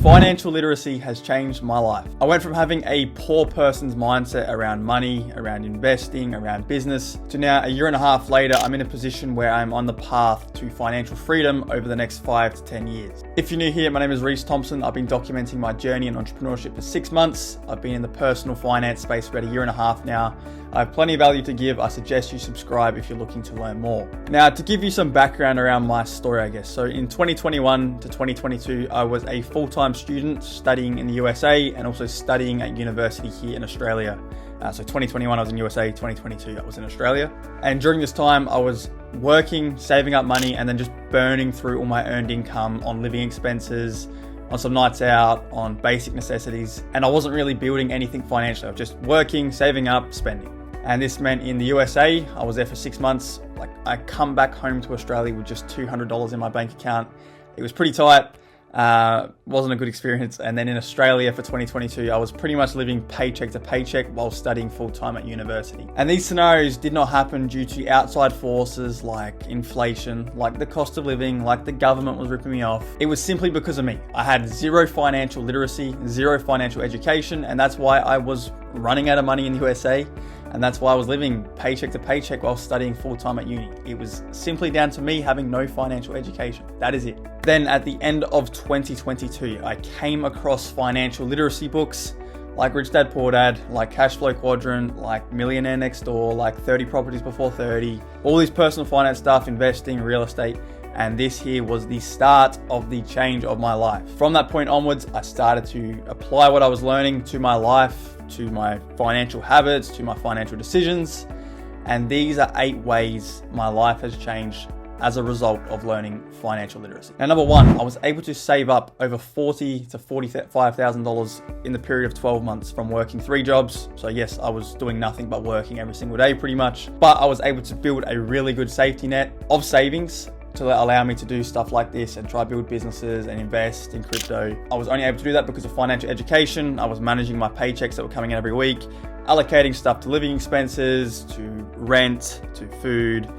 Financial literacy has changed my life. I went from having a poor person's mindset around money, around investing, around business, to now a year and a half later, I'm in a position where I'm on the path to financial freedom over the next 5 to 10 years. If you're new here, my name is Reese Thompson. I've been documenting my journey in entrepreneurship for 6 months. I've been in the personal finance space for about a year and a half now. I have plenty of value to give. I suggest you subscribe if you're looking to learn more. Now, to give you some background around my story, I guess. So in 2021 to 2022, I was a full-time student studying in the USA and also studying at university here in Australia. So 2021, I was in USA, 2022, I was in Australia. And during this time, I was working, saving up money, and then just burning through all my earned income on living expenses, on some nights out, on basic necessities. And I wasn't really building anything financially. I was just working, saving up, spending. And this meant in the USA, I was there for 6 months. I come back home to Australia with just $200 in my bank account. It was pretty tight. Wasn't a good experience. And then in Australia for 2022, I was pretty much living paycheck to paycheck while studying full-time at university. And these scenarios did not happen due to outside forces like inflation, like the cost of living, like the government was ripping me off. It was simply because of me. I had zero financial literacy, zero financial education, and that's why I was running out of money in the USA. And that's why I was living paycheck to paycheck while studying full-time at uni. It was simply down to me having no financial education. That is it. Then at the end of 2022, I came across financial literacy books like Rich Dad Poor Dad, like Cash Flow Quadrant, like Millionaire Next Door, like 30 Properties Before 30, all these personal finance stuff, investing, real estate. And this here was the start of the change of my life. From that point onwards, I started to apply what I was learning to my life, to my financial habits, to my financial decisions. And these are 8 ways my life has changed as a result of learning financial literacy. Now, number 1, I was able to save up over $40,000 to $45,000 in the period of 12 months from working 3 jobs. So yes, I was doing nothing but working every single day pretty much, but I was able to build a really good safety net of savings to allow me to do stuff like this and try build businesses and invest in crypto. I was only able to do that because of financial education. I was managing my paychecks that were coming in every week, allocating stuff to living expenses, to rent, to food,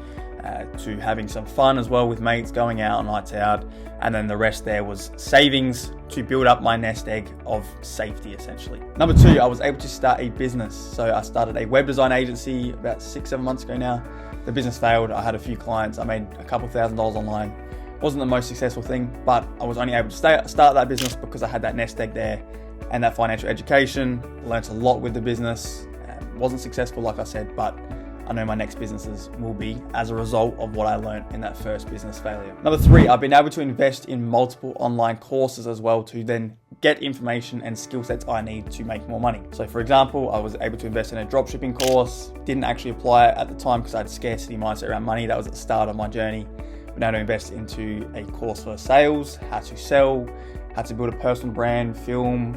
to having some fun as well with mates, going out on nights out. And then the rest there was savings to build up my nest egg of safety, essentially. Number 2, I was able to start a business. So I started a web design agency about 6-7 months ago now. The business failed. I had a few clients. I made a couple $1,000s online. Wasn't the most successful thing, but I was only able to start that business because I had that nest egg there and that financial education. Learned a lot with the business. Wasn't successful, like I said, but I know my next businesses will be as a result of what I learned in that first business failure. Number 3, I've been able to invest in multiple online courses as well to then get information and skill sets I need to make more money. So for example, I was able to invest in a dropshipping course, didn't actually apply it at the time because I had scarcity mindset around money. That was at the start of my journey. But now to invest into a course for sales, how to sell, how to build a personal brand, film,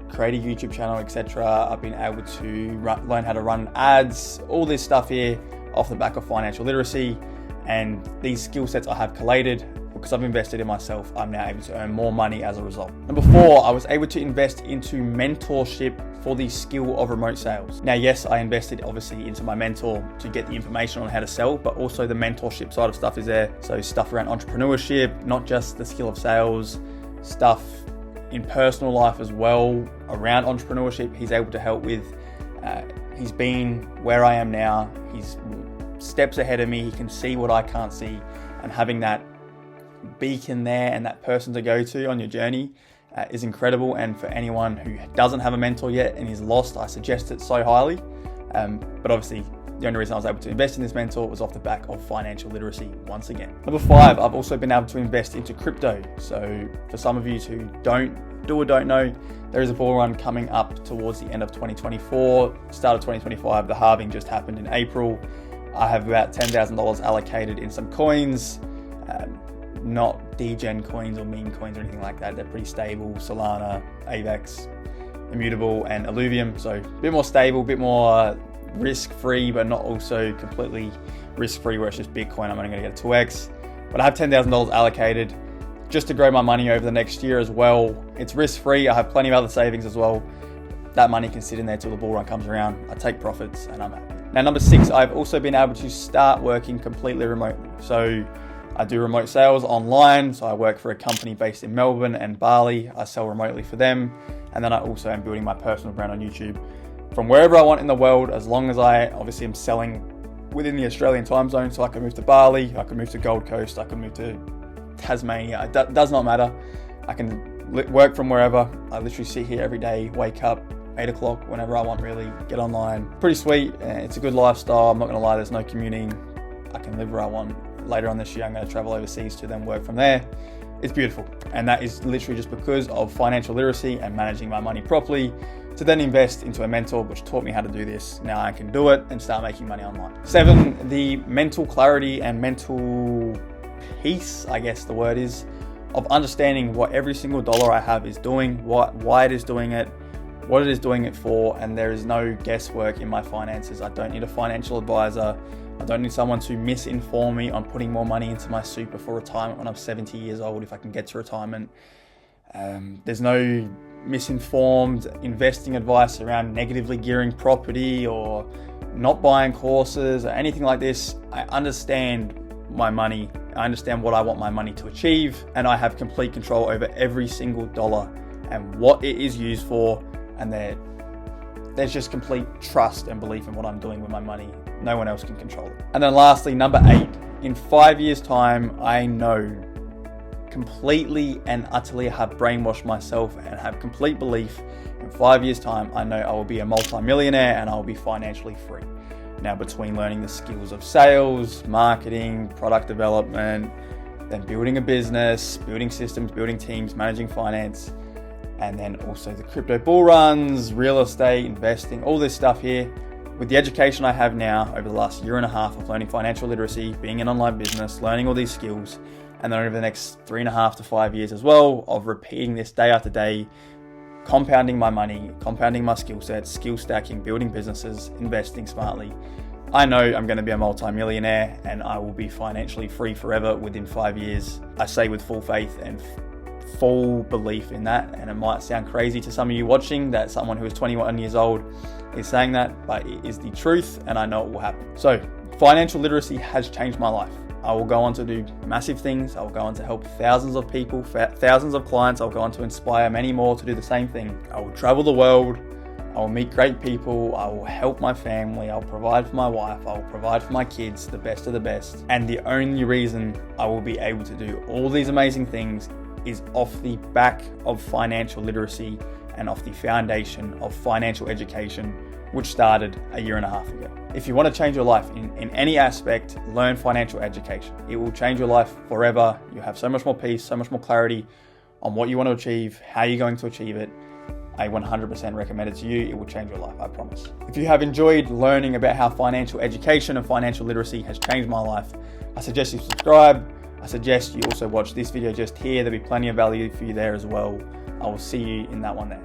create a YouTube channel, etc. I've been able to learn how to run ads, all this stuff here off the back of financial literacy. And these skill sets I have collated because I've invested in myself. I'm now able to earn more money as a result. Number 4, I was able to invest into mentorship for the skill of remote sales. Now, yes, I invested obviously into my mentor to get the information on how to sell, but also the mentorship side of stuff is there. So stuff around entrepreneurship, not just the skill of sales, stuff in personal life as well around entrepreneurship. He's able to help with. He's been where I am now. He's steps ahead of me. He can see what I can't see, and having that beacon there and that person to go to on your journey is incredible. And for anyone who doesn't have a mentor yet and is lost, I suggest it so highly. But obviously, the only reason I was able to invest in this mentor was off the back of financial literacy once again. Number 5, I've also been able to invest into crypto. So for some of you who don't know, there is a bull run coming up towards the end of 2024, start of 2025. The halving just happened in April. I have about $10,000 allocated in some coins, not degen coins or meme coins or anything like that. They're pretty stable. Solana, AVAX, Immutable, and Illuvium. So a bit more stable, a bit more risk-free, but not also completely risk-free where it's just Bitcoin. I'm only going to get a 2x. But I have $10,000 allocated just to grow my money over the next year as well. It's risk-free. I have plenty of other savings as well. That money can sit in there till the bull run comes around. I take profits and I'm happy. Now, number 6, I've also been able to start working completely remotely. So I do remote sales online, so I work for a company based in Melbourne and Bali. I sell remotely for them, and then I also am building my personal brand on YouTube from wherever I want in the world, as long as I obviously am selling within the Australian time zone. So I can move to Bali, I can move to Gold Coast, I can move to Tasmania. It does not matter. I can work from wherever. I literally sit here every day, wake up 8 o'clock, whenever I want really, get online. Pretty sweet. It's a good lifestyle. I'm not gonna lie, there's no commuting. I can live where I want. Later on this year, I'm gonna travel overseas to then work from there. It's beautiful. And that is literally just because of financial literacy and managing my money properly, to then invest into a mentor which taught me how to do this. Now I can do it and start making money online. 7, the mental clarity and mental peace, I guess the word is, of understanding what every single dollar I have is doing, why it is doing it, what it is doing it for, and there is no guesswork in my finances. I don't need a financial advisor. I don't need someone to misinform me on putting more money into my super for retirement when I'm 70 years old, if I can get to retirement. There's no misinformed investing advice around negatively gearing property or not buying courses or anything like this. I understand my money. I understand what I want my money to achieve, and I have complete control over every single dollar and what it is used for, and there's just complete trust and belief in what I'm doing with my money. No one else can control it. And then lastly, number 8, in 5 years' time, I know completely and utterly have brainwashed myself and have complete belief in 5 years' time, I know I will be a multi-millionaire and I will be financially free. Now, between learning the skills of sales, marketing, product development, then building a business, building systems, building teams, managing finance, and then also the crypto bull runs, real estate, investing, all this stuff here, with the education I have now over the last year and a half of learning financial literacy, being an online business, learning all these skills, and then over the next 3.5 to 5 years as well of repeating this day after day, compounding my money, compounding my skill sets, skill stacking, building businesses, investing smartly. I know I'm going to be a multi-millionaire and I will be financially free forever within 5 years. I say with full faith and full belief in that, and it might sound crazy to some of you watching that someone who is 21 years old is saying that, but it is the truth and I know it will happen. So financial literacy has changed my life. I will go on to do massive things. I will go on to help thousands of people, thousands of clients. I'll go on to inspire many more to do the same thing. I will travel the world. I will meet great people. I will help my family. I'll provide for my wife. I will provide for my kids, the best of the best. And the only reason I will be able to do all these amazing things is off the back of financial literacy and off the foundation of financial education, which started a year and a half ago. If you want to change your life in any aspect, learn financial education. It will change your life forever. You have so much more peace, so much more clarity on what you want to achieve, how you're going to achieve it. I 100% recommend it to you. It will change your life, I promise. If you have enjoyed learning about how financial education and financial literacy has changed my life, I suggest you subscribe. I suggest you also watch this video just here. There'll be plenty of value for you there as well. I will see you in that one there.